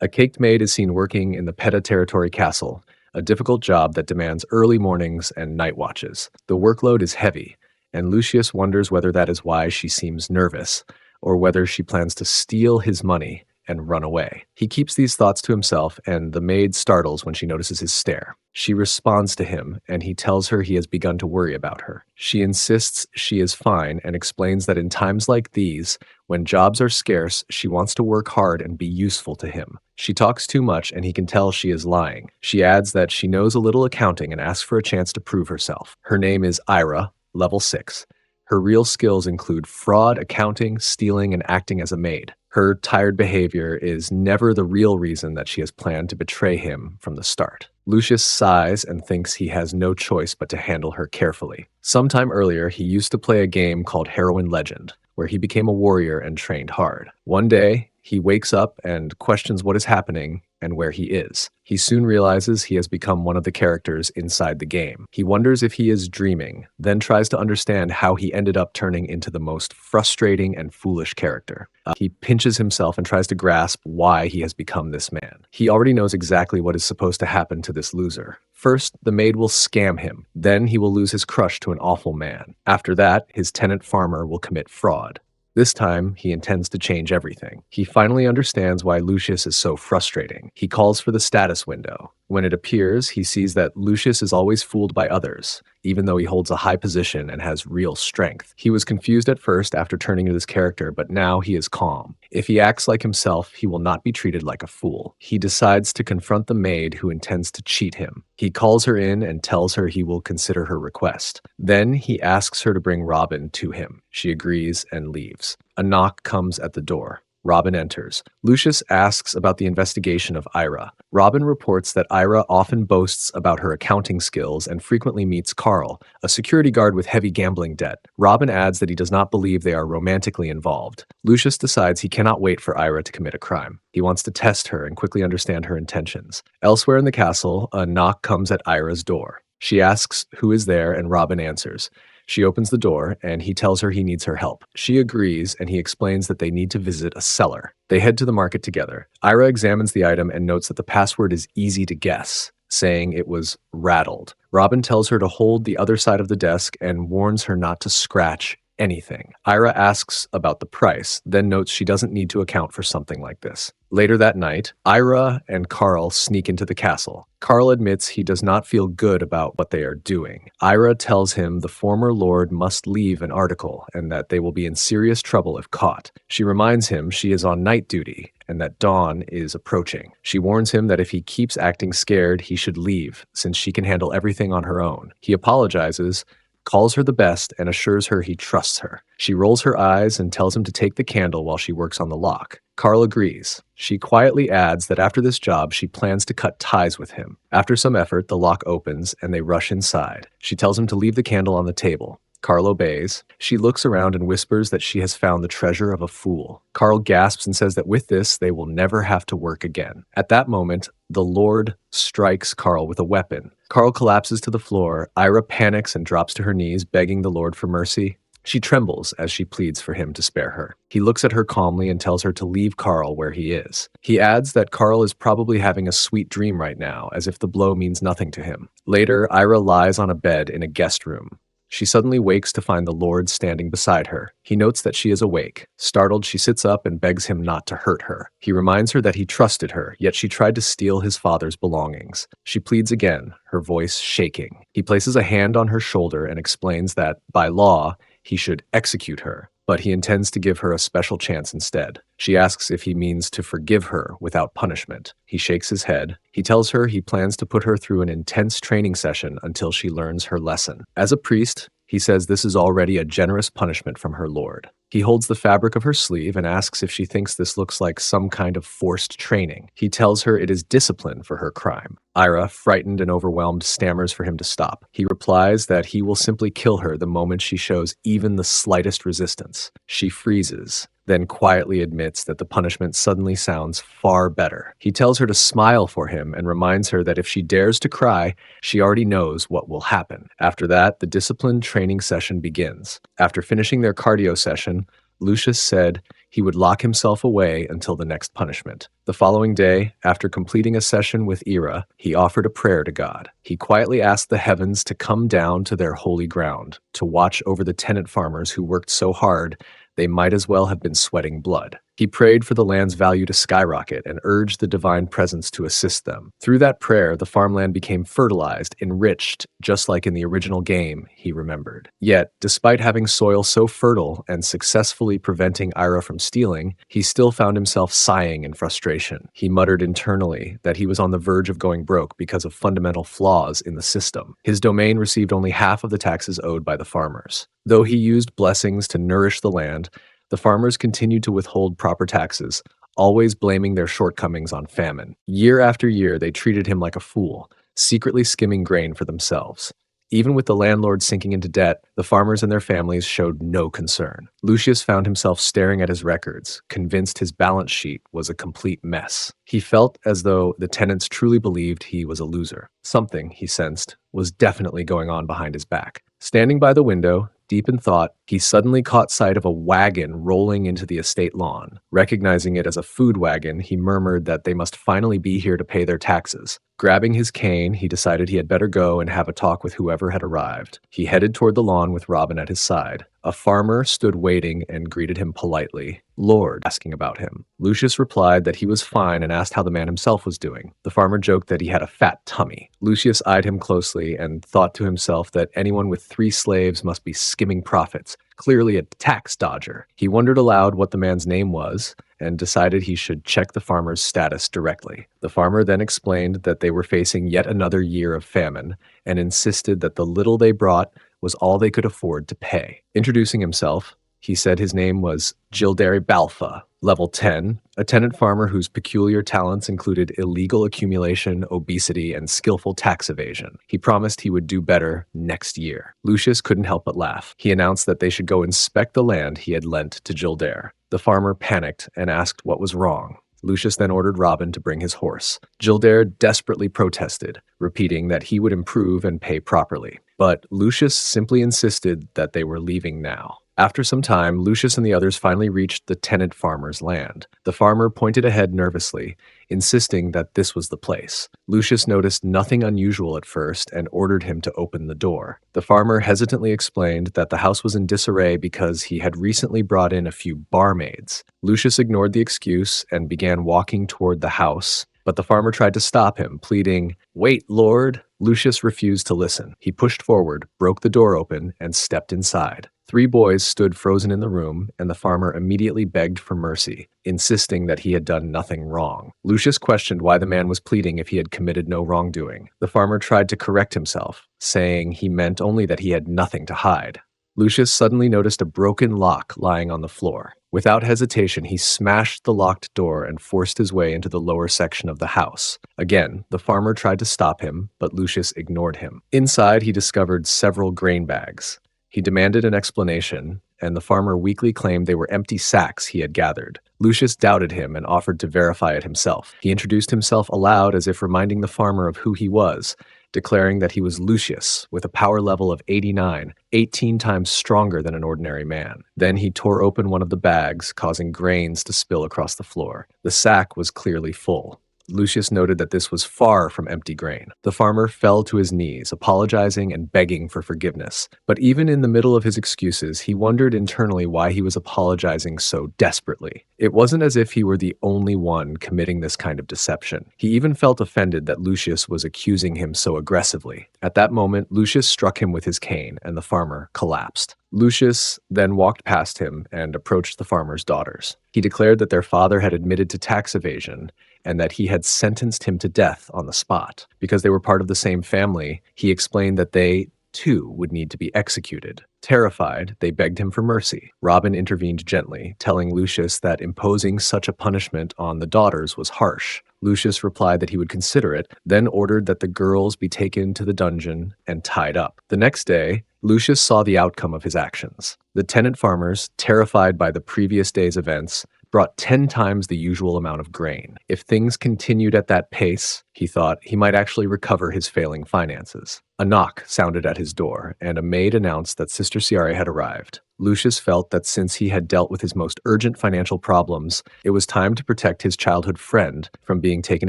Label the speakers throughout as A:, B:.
A: A caked maid is seen working in the Peta Territory Castle, a difficult job that demands early mornings and night watches. The workload is heavy, and Lucius wonders whether that is why she seems nervous, or whether she plans to steal his money and run away. He keeps these thoughts to himself, and the maid startles when she notices his stare. She responds to him, and he tells her he has begun to worry about her. She insists she is fine and explains that in times like these, when jobs are scarce, she wants to work hard and be useful to him. She talks too much, and he can tell she is lying. She adds that she knows a little accounting and asks for a chance to prove herself. Her name is Ira, level 6. Her real skills include fraud, accounting, stealing, and acting as a maid. Her tired behavior is never the real reason that she has planned to betray him from the start. Lucius sighs and thinks he has no choice but to handle her carefully. Sometime earlier, he used to play a game called Heroine Legend, where he became a warrior and trained hard. One day, he wakes up and questions what is happening and where he is. He soon realizes he has become one of the characters inside the game. He wonders if he is dreaming, then tries to understand how he ended up turning into the most frustrating and foolish character. He pinches himself and tries to grasp why he has become this man. He already knows exactly what is supposed to happen to this loser. First, the maid will scam him. Then he will lose his crush to an awful man. After that, his tenant farmer will commit fraud. This time, he intends to change everything. He finally understands why Lucius is so frustrating. He calls for the status window. When it appears, he sees that Lucius is always fooled by others, even though he holds a high position and has real strength. He was confused at first after turning to this character, but now he is calm. If he acts like himself, he will not be treated like a fool. He decides to confront the maid who intends to cheat him. He calls her in and tells her he will consider her request. Then he asks her to bring Robin to him. She agrees and leaves. A knock comes at the door. Robin enters. Lucius asks about the investigation of Ira. Robin reports that Ira often boasts about her accounting skills and frequently meets Carl, a security guard with heavy gambling debt. Robin adds that he does not believe they are romantically involved. Lucius decides he cannot wait for Ira to commit a crime. He wants to test her and quickly understand her intentions. Elsewhere in the castle, a knock comes at Ira's door. She asks who is there, and Robin answers. She opens the door, and he tells her he needs her help. She agrees, and he explains that they need to visit a cellar. They head to the market together. Ira examines the item and notes that the password is easy to guess, saying it was rattled. Robin tells her to hold the other side of the desk and warns her not to scratch anything. Ira asks about the price, then notes she doesn't need to account for something like this. Later that night, Ira and Carl sneak into the castle. Carl admits he does not feel good about what they are doing. Ira tells him the former lord must leave an article and that they will be in serious trouble if caught. She reminds him she is on night duty and that dawn is approaching. She warns him that if he keeps acting scared, he should leave, since she can handle everything on her own. He apologizes, calls her the best, and assures her he trusts her. She rolls her eyes and tells him to take the candle while she works on the lock. Carl agrees. She quietly adds that after this job, she plans to cut ties with him. After some effort, the lock opens and they rush inside. She tells him to leave the candle on the table. Carl obeys. She looks around and whispers that she has found the treasure of a fool. Carl gasps and says that with this, they will never have to work again. At that moment, the Lord strikes Carl with a weapon. Carl collapses to the floor. Ira panics and drops to her knees, begging the Lord for mercy. She trembles as she pleads for him to spare her. He looks at her calmly and tells her to leave Carl where he is. He adds that Carl is probably having a sweet dream right now, as if the blow means nothing to him. Later, Ira lies on a bed in a guest room. She suddenly wakes to find the Lord standing beside her. He notes that she is awake. Startled, she sits up and begs him not to hurt her. He reminds her that he trusted her, yet she tried to steal his father's belongings. She pleads again, her voice shaking. He places a hand on her shoulder and explains that, by law, he should execute her, but he intends to give her a special chance instead. She asks if he means to forgive her without punishment. He shakes his head. He tells her he plans to put her through an intense training session until she learns her lesson. As a priest, he says this is already a generous punishment from her lord. He holds the fabric of her sleeve and asks if she thinks this looks like some kind of forced training. He tells her it is discipline for her crime. Ira, frightened and overwhelmed, stammers for him to stop. He replies that he will simply kill her the moment she shows even the slightest resistance. She freezes, then quietly admits that the punishment suddenly sounds far better. He tells her to smile for him and reminds her that if she dares to cry, she already knows what will happen. After that, the discipline training session begins. After finishing their cardio session, Lucius said He would lock himself away until the next punishment. The following day, after completing a session with Ira, he offered a prayer to God. He quietly asked the heavens to come down to their holy ground, to watch over the tenant farmers who worked so hard they might as well have been sweating blood. He prayed for the land's value to skyrocket and urged the divine presence to assist them. Through that prayer, the farmland became fertilized, enriched, just like in the original game, he remembered. Yet, despite having soil so fertile and successfully preventing Ira from stealing, he still found himself sighing in frustration. He muttered internally that he was on the verge of going broke because of fundamental flaws in the system. His domain received only half of the taxes owed by the farmers. Though he used blessings to nourish the land, the farmers continued to withhold proper taxes, always blaming their shortcomings on famine. Year after year, they treated him like a fool, secretly skimming grain for themselves. Even with the landlord sinking into debt, the farmers and their families showed no concern. Lucius found himself staring at his records, convinced his balance sheet was a complete mess. He felt as though the tenants truly believed he was a loser. Something, he sensed, was definitely going on behind his back. Standing by the window, deep in thought, he suddenly caught sight of a wagon rolling into the estate lawn. Recognizing it as a food wagon, he murmured that they must finally be here to pay their taxes. Grabbing his cane, he decided he had better go and have a talk with whoever had arrived. He headed toward the lawn with Robin at his side. A farmer stood waiting and greeted him politely. Lord, asking about him. Lucius replied that he was fine and asked how the man himself was doing. The farmer joked that he had a fat tummy. Lucius eyed him closely and thought to himself that anyone with 3 slaves must be skimming profits, clearly a tax dodger. He wondered aloud what the man's name was and decided he should check the farmer's status directly. The farmer then explained that they were facing yet another year of famine and insisted that the little they brought was all they could afford to pay. Introducing himself, he said his name was Gilderi Balfa, level 10, a tenant farmer whose peculiar talents included illegal accumulation, obesity, and skillful tax evasion. He promised he would do better next year. Lucius couldn't help but laugh. He announced that they should go inspect the land he had lent to Gilder. The farmer panicked and asked what was wrong. Lucius then ordered Robin to bring his horse. Gilder desperately protested, repeating that he would improve and pay properly. But Lucius simply insisted that they were leaving now. After some time, Lucius and the others finally reached the tenant farmer's land. The farmer pointed ahead nervously, insisting that this was the place. Lucius noticed nothing unusual at first and ordered him to open the door. The farmer hesitantly explained that the house was in disarray because he had recently brought in a few barmaids. Lucius ignored the excuse and began walking toward the house, but the farmer tried to stop him, pleading, "Wait, Lord." Lucius refused to listen. He pushed forward, broke the door open, and stepped inside. 3 boys stood frozen in the room, and the farmer immediately begged for mercy, insisting that he had done nothing wrong. Lucius questioned why the man was pleading if he had committed no wrongdoing. The farmer tried to correct himself, saying he meant only that he had nothing to hide. Lucius suddenly noticed a broken lock lying on the floor. Without hesitation, he smashed the locked door and forced his way into the lower section of the house. Again, the farmer tried to stop him, but Lucius ignored him. Inside, he discovered several grain bags. He demanded an explanation, and the farmer weakly claimed they were empty sacks he had gathered. Lucius doubted him and offered to verify it himself. He introduced himself aloud as if reminding the farmer of who he was, declaring that he was Lucius, with a power level of 89, 18 times stronger than an ordinary man. Then he tore open one of the bags, causing grains to spill across the floor. The sack was clearly full. Lucius noted that this was far from empty grain. The farmer fell to his knees, apologizing and begging for forgiveness. But even in the middle of his excuses, he wondered internally why he was apologizing so desperately. It wasn't as if he were the only one committing this kind of deception. He even felt offended that Lucius was accusing him so aggressively. At that moment, Lucius struck him with his cane, and the farmer collapsed. Lucius then walked past him and approached the farmer's daughters. He declared that their father had admitted to tax evasion and that he had sentenced him to death on the spot. Because they were part of the same family, he explained that they, too, would need to be executed. Terrified, they begged him for mercy. Robin intervened gently, telling Lucius that imposing such a punishment on the daughters was harsh. Lucius replied that he would consider it, then ordered that the girls be taken to the dungeon and tied up. The next day, Lucius saw the outcome of his actions. The tenant farmers, terrified by the previous day's events, brought 10 times the usual amount of grain. If things continued at that pace, he thought, he might actually recover his failing finances. A knock sounded at his door, and a maid announced that Sister Ciare had arrived. Lucius felt that since he had dealt with his most urgent financial problems, it was time to protect his childhood friend from being taken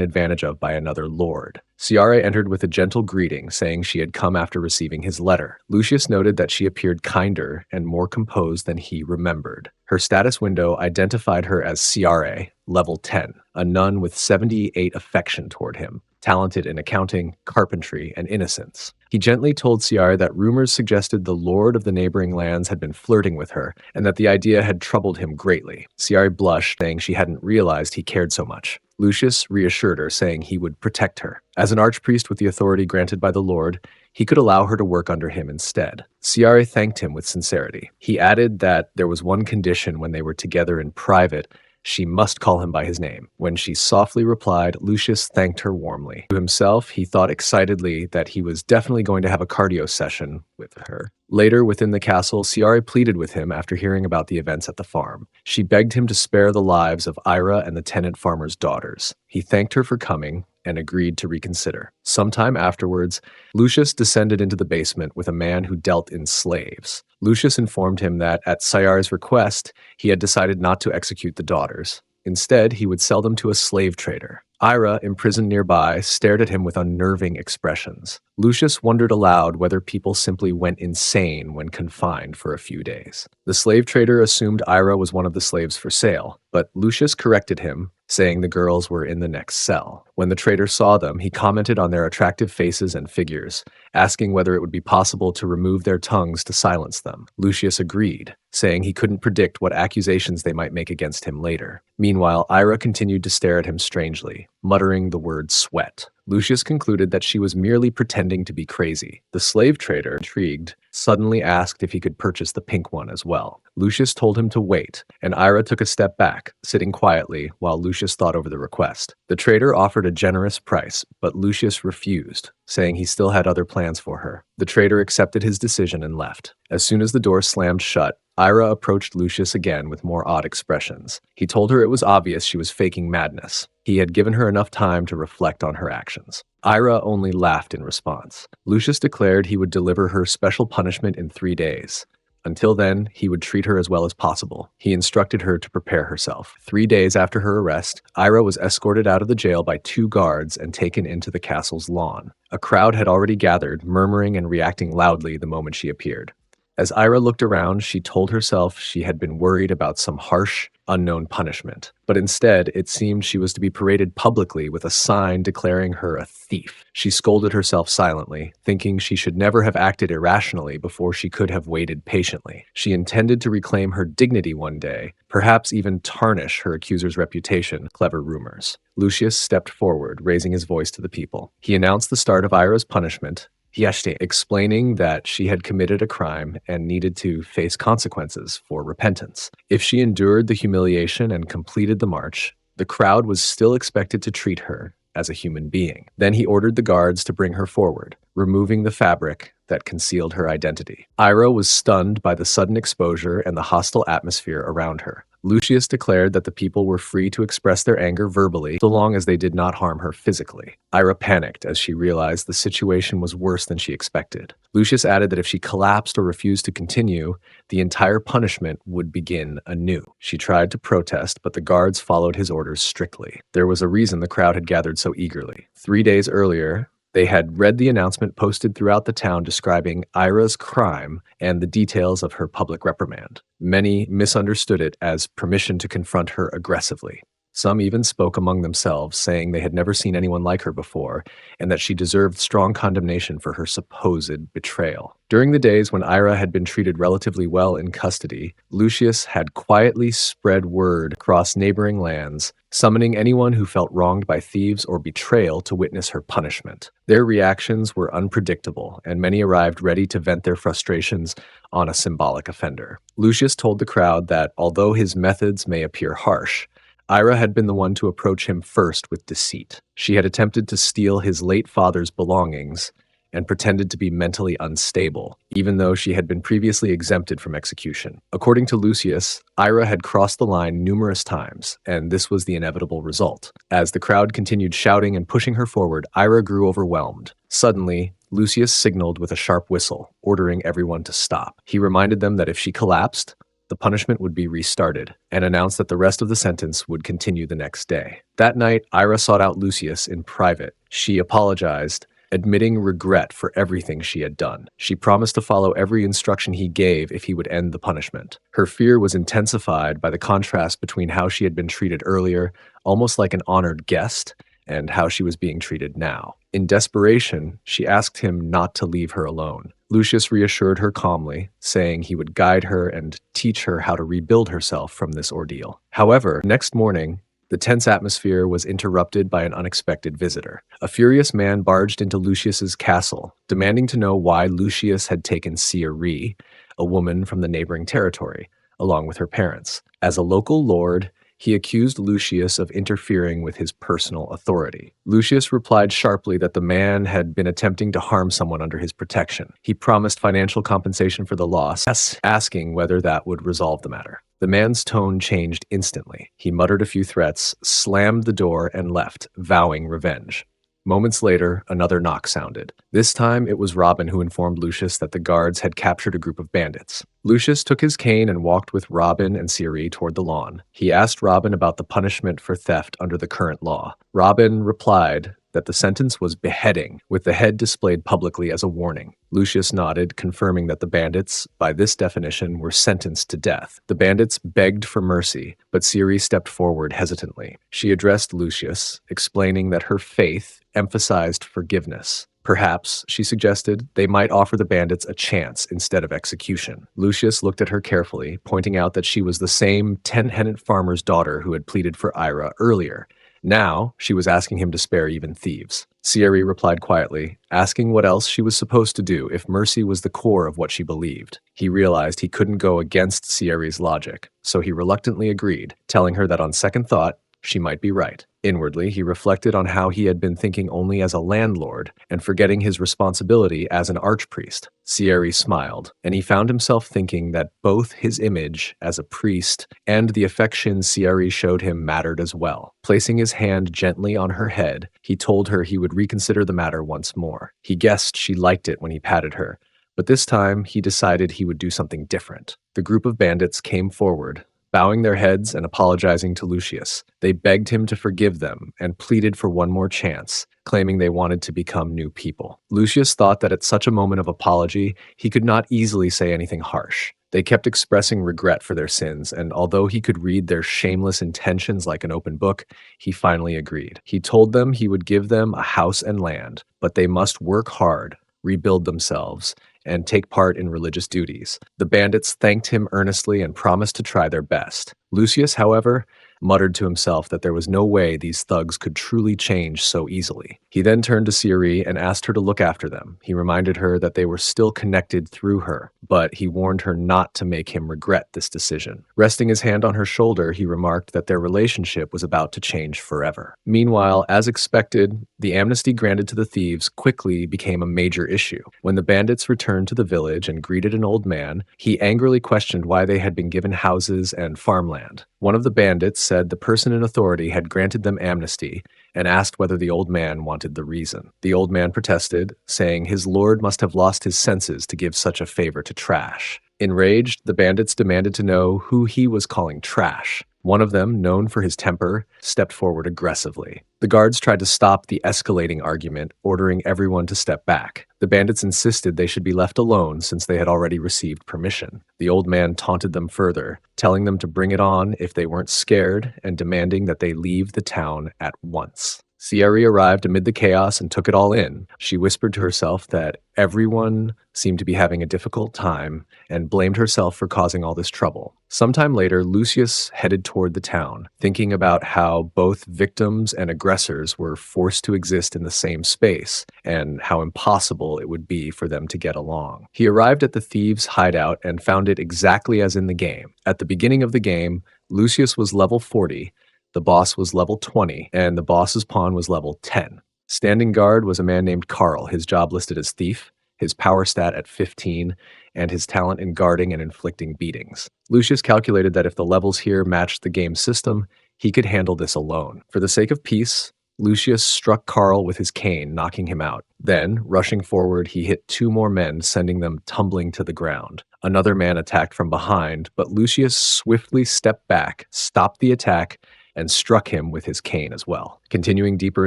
A: advantage of by another lord. Ciare entered with a gentle greeting, saying she had come after receiving his letter. Lucius noted that she appeared kinder and more composed than he remembered. Her status window identified her as Ciare, level 10, a nun with 78 affection toward him, talented in accounting, carpentry, and innocence. He gently told Ciare that rumors suggested the lord of the neighboring lands had been flirting with her, and that the idea had troubled him greatly. Ciare blushed, saying she hadn't realized he cared so much. Lucius reassured her, saying he would protect her. As an archpriest with the authority granted by the Lord, he could allow her to work under him instead. Ciare thanked him with sincerity. He added that there was one condition when they were together in private: she must call him by his name. When she softly replied, Lucius thanked her warmly. To himself, he thought excitedly that he was definitely going to have a cardio session with her. Later, within the castle, Ciare pleaded with him after hearing about the events at the farm. She begged him to spare the lives of Ira and the tenant farmer's daughters. He thanked her for coming and agreed to reconsider. Sometime afterwards, Lucius descended into the basement with a man who dealt in slaves. Lucius informed him that, at Ciare's request, he had decided not to execute the daughters. Instead, he would sell them to a slave trader. Ira, imprisoned nearby, stared at him with unnerving expressions. Lucius wondered aloud whether people simply went insane when confined for a few days. The slave trader assumed Ira was one of the slaves for sale, but Lucius corrected him, saying the girls were in the next cell. When the trader saw them, he commented on their attractive faces and figures, asking whether it would be possible to remove their tongues to silence them. Lucius agreed, saying he couldn't predict what accusations they might make against him later. Meanwhile, Ira continued to stare at him strangely, muttering the word sweat. Lucius concluded that she was merely pretending to be crazy. The slave trader, intrigued, suddenly asked if he could purchase the pink one as well. Lucius told him to wait, and Ira took a step back, sitting quietly while Lucius thought over the request. The trader offered a generous price, but Lucius refused, saying he still had other plans for her. The trader accepted his decision and left. As soon as the door slammed shut, Ira approached Lucius again with more odd expressions. He told her it was obvious she was faking madness. He had given her enough time to reflect on her actions. Ira only laughed in response. Lucius declared he would deliver her special punishment in 3 days. Until then, he would treat her as well as possible. He instructed her to prepare herself. 3 days after her arrest, Ira was escorted out of the jail by 2 guards and taken into the castle's lawn. A crowd had already gathered, murmuring and reacting loudly the moment she appeared. As Ira looked around, she told herself she had been worried about some harsh, unknown punishment. But instead, it seemed she was to be paraded publicly with a sign declaring her a thief. She scolded herself silently, thinking she should never have acted irrationally before she could have waited patiently. She intended to reclaim her dignity one day, perhaps even tarnish her accuser's reputation. Clever rumors. Lucius stepped forward, raising his voice to the people. He announced the start of Ira's punishment, explaining that she had committed a crime and needed to face consequences for repentance. If she endured the humiliation and completed the march, the crowd was still expected to treat her as a human being. Then he ordered the guards to bring her forward, removing the fabric that concealed her identity. Ira was stunned by the sudden exposure and the hostile atmosphere around her. Lucius declared that the people were free to express their anger verbally so long as they did not harm her physically. Ira panicked as she realized the situation was worse than she expected. Lucius added that if she collapsed or refused to continue, the entire punishment would begin anew. She tried to protest, but the guards followed his orders strictly. There was a reason the crowd had gathered so eagerly. 3 days earlier, they had read the announcement posted throughout the town describing Ira's crime and the details of her public reprimand. Many misunderstood it as permission to confront her aggressively. Some even spoke among themselves, saying they had never seen anyone like her before, and that she deserved strong condemnation for her supposed betrayal. During the days when Ira had been treated relatively well in custody, Lucius had quietly spread word across neighboring lands, summoning anyone who felt wronged by thieves or betrayal to witness her punishment. Their reactions were unpredictable, and many arrived ready to vent their frustrations on a symbolic offender. Lucius told the crowd that although his methods may appear harsh, Ira had been the one to approach him first with deceit. She had attempted to steal his late father's belongings and pretended to be mentally unstable, even though she had been previously exempted from execution. According to Lucius, Ira had crossed the line numerous times, and this was the inevitable result. As the crowd continued shouting and pushing her forward, Ira grew overwhelmed. Suddenly, Lucius signaled with a sharp whistle, ordering everyone to stop. He reminded them that if she collapsed, the punishment would be restarted, and announced that the rest of the sentence would continue the next day. That night, Ira sought out Lucius in private. She apologized, admitting regret for everything she had done. She promised to follow every instruction he gave if he would end the punishment. Her fear was intensified by the contrast between how she had been treated earlier, almost like an honored guest, and how she was being treated now. In desperation, she asked him not to leave her alone. Lucius reassured her calmly, saying he would guide her and teach her how to rebuild herself from this ordeal. However, next morning, the tense atmosphere was interrupted by an unexpected visitor. A furious man barged into Lucius's castle, demanding to know why Lucius had taken Cieri, a woman from the neighboring territory, along with her parents. As a local lord, he accused Lucius of interfering with his personal authority. Lucius replied sharply that the man had been attempting to harm someone under his protection. He promised financial compensation for the loss, asking whether that would resolve the matter. The man's tone changed instantly. He muttered a few threats, slammed the door, and left, vowing revenge. Moments later, another knock sounded. This time, it was Robin who informed Lucius that the guards had captured a group of bandits. Lucius took his cane and walked with Robin and Cieri toward the lawn. He asked Robin about the punishment for theft under the current law. Robin replied that the sentence was beheading, with the head displayed publicly as a warning. Lucius nodded, confirming that the bandits, by this definition, were sentenced to death. The bandits begged for mercy, but Cieri stepped forward hesitantly. She addressed Lucius, explaining that her faith emphasized forgiveness. Perhaps, she suggested, they might offer the bandits a chance instead of execution. Lucius looked at her carefully, pointing out that she was the same tenant farmer's daughter who had pleaded for Ira earlier. Now, she was asking him to spare even thieves. Cieri replied quietly, asking what else she was supposed to do if mercy was the core of what she believed. He realized he couldn't go against Cieri's logic, so he reluctantly agreed, telling her that on second thought, she might be right. Inwardly, he reflected on how he had been thinking only as a landlord and forgetting his responsibility as an archpriest. Cieri smiled, and he found himself thinking that both his image as a priest and the affection Cieri showed him mattered as well. Placing his hand gently on her head, he told her he would reconsider the matter once more. He guessed she liked it when he patted her, but this time he decided he would do something different. The group of bandits came forward, bowing their heads and apologizing to Lucius. They begged him to forgive them and pleaded for one more chance, claiming they wanted to become new people. Lucius thought that at such a moment of apology, he could not easily say anything harsh. They kept expressing regret for their sins, and although he could read their shameless intentions like an open book, he finally agreed. He told them he would give them a house and land, but they must work hard, rebuild themselves, and take part in religious duties. The bandits thanked him earnestly and promised to try their best. Lucius, however, muttered to himself that there was no way these thugs could truly change so easily. He then turned to Cieri and asked her to look after them. He reminded her that they were still connected through her, but he warned her not to make him regret this decision. Resting his hand on her shoulder, he remarked that their relationship was about to change forever. Meanwhile, as expected, the amnesty granted to the thieves quickly became a major issue. When the bandits returned to the village and greeted an old man, he angrily questioned why they had been given houses and farmland. One of the bandits said the person in authority had granted them amnesty and asked whether the old man wanted the reason. The old man protested, saying his lord must have lost his senses to give such a favor to trash. Enraged, the bandits demanded to know who he was calling trash. One of them, known for his temper, stepped forward aggressively. The guards tried to stop the escalating argument, ordering everyone to step back. The bandits insisted they should be left alone since they had already received permission. The old man taunted them further, telling them to bring it on if they weren't scared and demanding that they leave the town at once. Cieri arrived amid the chaos and took it all in. She whispered to herself that everyone seemed to be having a difficult time and blamed herself for causing all this trouble. Sometime later, Lucius headed toward the town, thinking about how both victims and aggressors were forced to exist in the same space and how impossible it would be for them to get along. He arrived at the thieves' hideout and found it exactly as in the game. At the beginning of the game, Lucius was level 40, the boss was level 20, and the boss's pawn was level 10. Standing guard was a man named Carl, his job listed as thief, his power stat at 15, and his talent in guarding and inflicting beatings. Lucius calculated that if the levels here matched the game system, he could handle this alone. For the sake of peace, Lucius struck Carl with his cane, knocking him out. Then, rushing forward, he hit two more men, sending them tumbling to the ground. Another man attacked from behind, but Lucius swiftly stepped back, stopped the attack, and struck him with his cane as well. Continuing deeper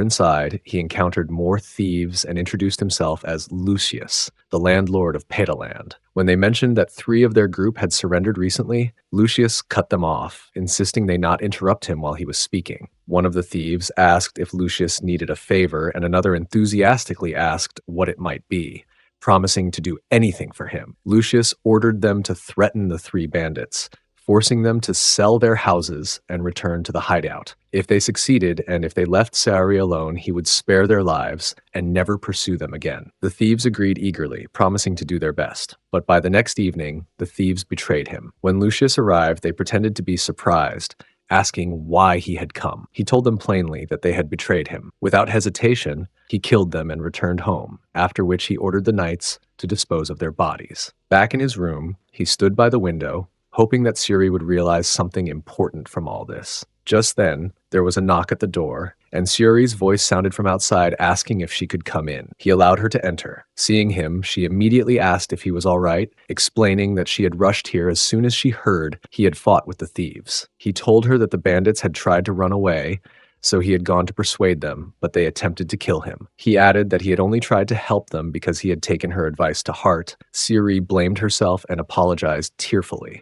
A: inside, he encountered more thieves and introduced himself as Lucius, the landlord of Pedaland. When they mentioned that 3 of their group had surrendered recently, Lucius cut them off, insisting they not interrupt him while he was speaking. One of the thieves asked if Lucius needed a favor, and another enthusiastically asked what it might be, promising to do anything for him. Lucius ordered them to threaten the 3 bandits, forcing them to sell their houses and return to the hideout. If they succeeded, and if they left Saori alone, he would spare their lives and never pursue them again. The thieves agreed eagerly, promising to do their best. But by the next evening, the thieves betrayed him. When Lucius arrived, they pretended to be surprised, asking why he had come. He told them plainly that they had betrayed him. Without hesitation, he killed them and returned home, after which he ordered the knights to dispose of their bodies. Back in his room, he stood by the window, hoping that Saori would realize something important from all this. Just then, there was a knock at the door, and Saori's voice sounded from outside asking if she could come in. He allowed her to enter. Seeing him, she immediately asked if he was all right, explaining that she had rushed here as soon as she heard he had fought with the thieves. He told her that the bandits had tried to run away, so he had gone to persuade them, but they attempted to kill him. He added that he had only tried to help them because he had taken her advice to heart. Saori blamed herself and apologized tearfully.